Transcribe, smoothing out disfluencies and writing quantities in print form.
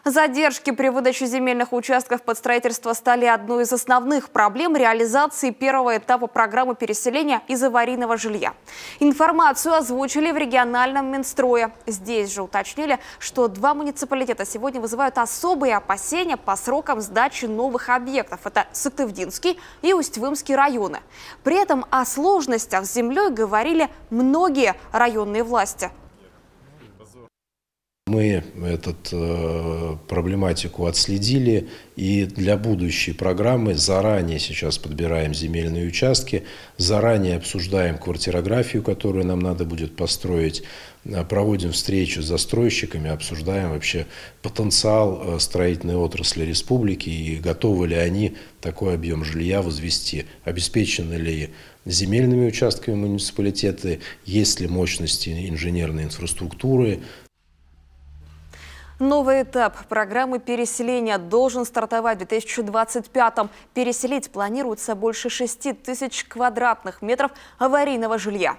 Задержки при выдаче земельных участков под строительство стали одной из основных проблем реализации первого этапа программы переселения из аварийного жилья. Информацию озвучили в региональном Минстрое. Здесь же уточнили, что два муниципалитета сегодня вызывают особые опасения по срокам сдачи новых объектов. Это Сыктывдинский и Усть-Вымский районы. При этом о сложностях с землей говорили многие районные власти. Мы эту проблематику отследили и для будущей программы заранее сейчас подбираем земельные участки, заранее обсуждаем квартирографию, которую нам надо будет построить, проводим встречу с застройщиками, обсуждаем вообще потенциал строительной отрасли республики и готовы ли они такой объем жилья возвести, обеспечены ли земельными участками муниципалитеты, есть ли мощности инженерной инфраструктуры. Новый этап программы переселения должен стартовать в 2025-м. Переселить планируется больше 6 тысяч квадратных метров аварийного жилья.